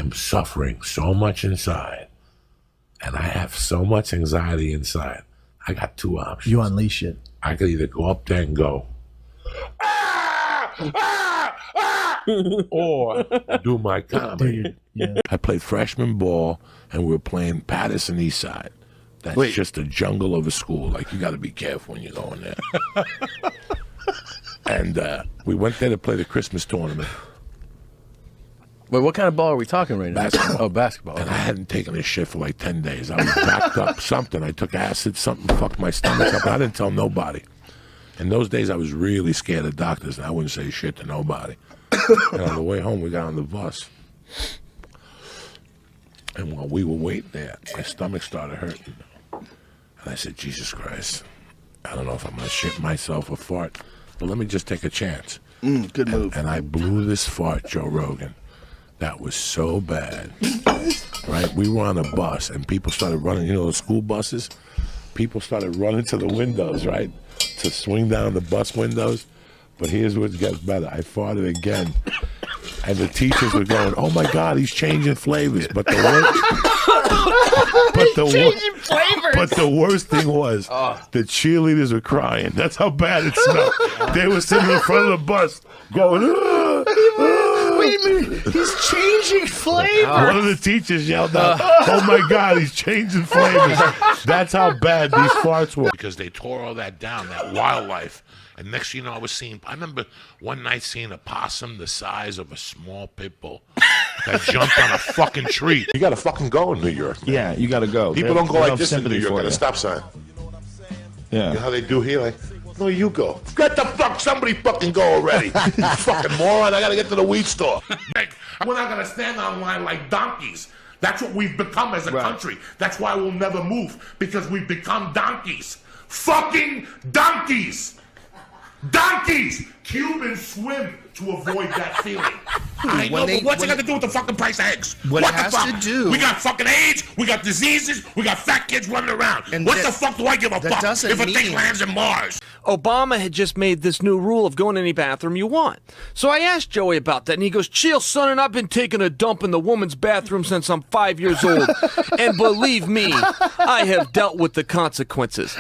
am suffering so much inside, and I have so much anxiety inside. I got two options. You unleash it. I could either go up there and go, ah, ah, ah, or do my comedy. Yeah. I played freshman ball, and we were playing Patterson East Side. That's just a jungle of a school. Like, you got to be careful when you go in there. And we went there to play the Christmas tournament. Wait, what kind of ball are we talking right now? Basketball. Oh, basketball. And I hadn't taken a shit for like 10 days. I was backed up something. I took acid, something fucked my stomach up. I didn't tell nobody. In those days, I was really scared of doctors, and I wouldn't say shit to nobody. And on the way home, we got on the bus. And while we were waiting there, my stomach started hurting. And I said, Jesus Christ, I don't know if I'm going to shit myself or fart, but let me just take a chance. Good move. And I blew this fart, Joe Rogan. That was so bad, right? We were on a bus, and people started running, you know, the school buses? People started running to the windows, right, to swing down the bus windows. But here's what gets better. I farted again, and the teachers were going, oh, my God, he's changing flavors. But the worst thing was the cheerleaders were crying. That's how bad it smelled. They were sitting in front of the bus going, Wait a minute, he's changing flavors. One of the teachers yelled out, oh my God, he's changing flavors. That's how bad these farts were. Because they tore all that down, that wildlife. And next thing you know, I remember one night seeing a possum the size of a small pit bull that jumped on a fucking tree. You gotta fucking go in New York, man. Yeah, you gotta go. People don't go like this in New York at a stop sign. Yeah. You know how they do here? Like, no, you go. Get the fuck, somebody fucking go already. You fucking moron, I gotta get to the weed store. We're not gonna stand online like donkeys. That's what we've become as a country. That's why we'll never move, because we've become donkeys. Fucking donkeys! Donkeys! Cubans swim to avoid that feeling. I know, but what's it got to do with the fucking price of eggs? What it the has fuck? to do... We got fucking AIDS, we got diseases, we got fat kids running around. And what the fuck do I give a fuck if a thing lands in Mars? Obama had just made this new rule of going to any bathroom you want. So I asked Joey about that, and he goes, chill, son, and I've been taking a dump in the woman's bathroom since I'm 5 years old. And believe me, I have dealt with the consequences.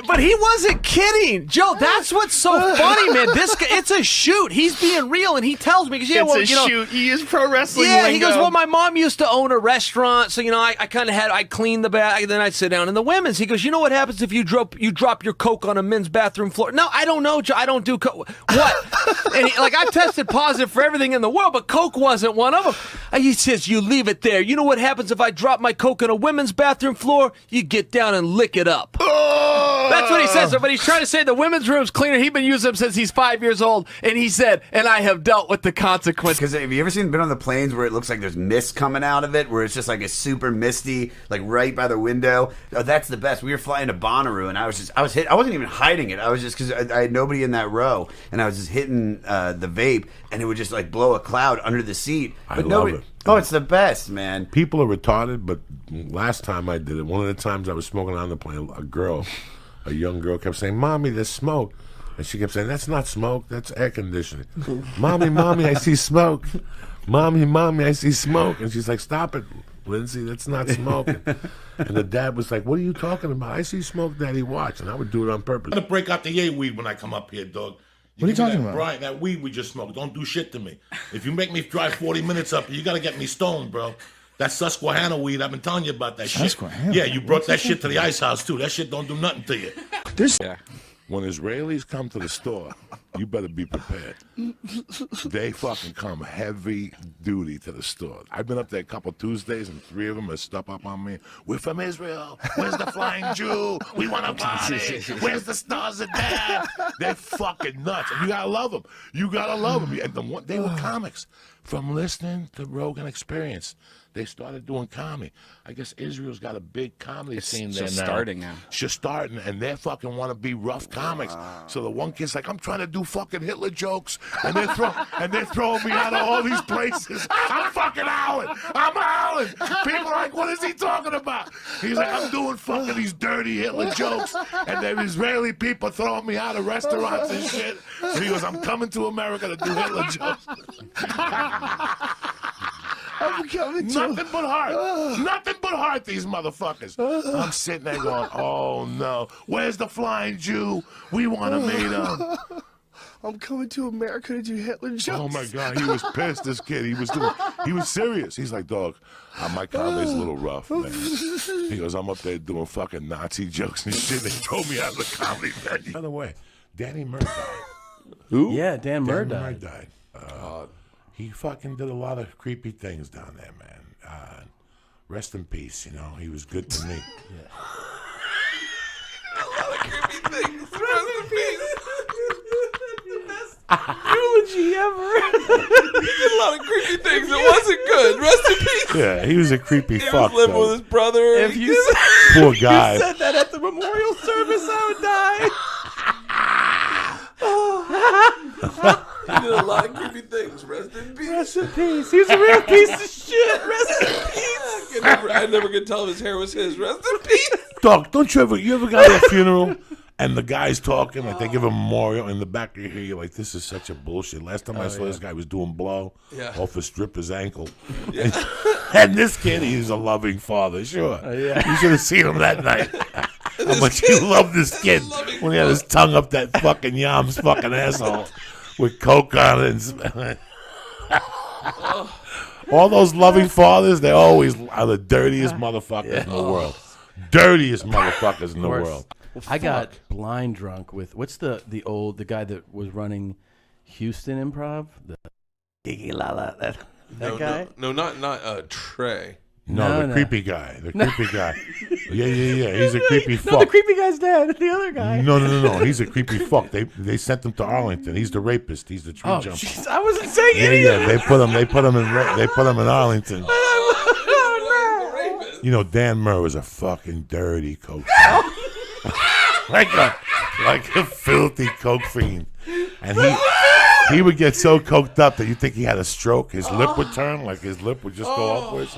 But he wasn't kidding. Joe, that's what's so funny, man. This guy, it's a shoot. He's being real, and he tells me, because shoot. He used pro wrestling Yeah, lingo. he goes, well, my mom used to own a restaurant, so, I kind of I'd clean the bath, then I'd sit down in the women's. He goes, you know what happens if you drop your Coke on a men's bathroom floor? No, I don't know, Joe. I don't do Coke. What? And I've tested positive for everything in the world, but Coke wasn't one of them. And he says, you leave it there. You know what happens if I drop my Coke on a women's bathroom floor? You get down and lick it up. That's what he says. But he's trying to say the women's room's cleaner. He's been using them since he's 5 years old. And he said, and I have dealt with the consequences. Because have you ever been on the planes where it looks like there's mist coming out of it, where it's just like a super misty, like right by the window? Oh, that's the best. We were flying to Bonnaroo, and I wasn't even hiding it. I was just, because I had nobody in that row, and I was just hitting the vape, and it would just like blow a cloud under the seat. I love it. Oh, it's the best, man. People are retarded, but last time I did it, one of the times I was smoking on the plane, a young girl kept saying, Mommy, there's smoke. And she kept saying, that's not smoke, that's air conditioning. Mommy, I see smoke. Mommy, I see smoke. And she's like, stop it, Lindsay, that's not smoke. And the dad was like, what are you talking about? I see smoke, Daddy, watch. And I would do it on purpose. I'm going to break out the yay weed when I come up here, dog. What are you talking about? Brian, that weed we just smoked, don't do shit to me. If you make me drive 40 minutes up, you got to get me stoned, bro. That Susquehanna weed, I've been telling you about that shit. Yeah, you brought that shit to the ice house, too. That shit don't do nothing to you. When Israelis come to the store, you better be prepared. They fucking come heavy duty to the store. I've been up there a couple Tuesdays, and 3 of them have stuck up on me. We're from Israel. Where's the flying Jew? We want to party. Where's the stars of dad? They're fucking nuts. And you gotta love them. You gotta love them. And they were comics. From listening to Rogan Experience, they started doing comedy. I guess Israel's got a big comedy scene there now. Starting now. It's just starting, and they fucking want to be rough comics. So the one kid's like, I'm trying to do do fucking Hitler jokes, and they're throwing me out of all these places. I'm fucking howling. I'm howling. People are like, what is he talking about? He's like, I'm doing fucking these dirty Hitler jokes, and there Israeli people throwing me out of restaurants and shit. And he goes, I'm coming to America to do Hitler jokes. Nothing but heart. Nothing but heart, these motherfuckers. I'm sitting there going, oh no. Where's the flying Jew? We want to meet him. I'm coming to America to do Hitler jokes. Oh my God, he was pissed, this kid. He was serious. He's like, dog, my comedy's a little rough, man. He goes, I'm up there doing fucking Nazi jokes and shit. They throw me out of the comedy venue. By the way, Danny Murr died. Who? Yeah, Dan Murr Danny died. Murr died. He fucking did a lot of creepy things down there, man. Rest in peace, you know. He was good to me. A lot of creepy things. Rest in peace. Eulogy ever. He did a lot of creepy things. It wasn't good. Rest in peace. Yeah, he was a creepy He fuck. was living though. with his brother. If you said, Poor guy. you said that at the memorial service, I would die. He did a lot of creepy things. Rest in peace. Rest in peace. He was a real piece of shit. Rest in peace. I never could tell if his hair was his. Rest in peace. Dog, don't you ever go to a funeral and the guy's talking, like they give a memorial, in the back of your ear, you're like, this is such a bullshit. Last time I saw this guy was doing blow off a stripper's ankle. And this kid, he's a loving father, sure. You should have seen him that night. How much he loved this kid when he had his tongue up that fucking Yam's fucking asshole with coke on it. And all those loving fathers, they always are the dirtiest motherfuckers in the world. Dirtiest motherfuckers in the world. Well, I got blind drunk with what's the guy that was running Houston Improv, the Iggy Lala, that guy. No, not Trey. No, the creepy guy. The creepy guy. Yeah. He's a creepy fuck. No, the creepy guy's dead. The other guy. No. He's a creepy fuck. They sent him to Arlington. He's the rapist. He's the tree jumper. Jeez, I wasn't saying anything. Yeah. They put him in Arlington. You know, Dan Murr was a fucking dirty coke like a filthy coke fiend, and he would get so coked up that you think he had a stroke. His lip would turn, like his lip would just go upwards.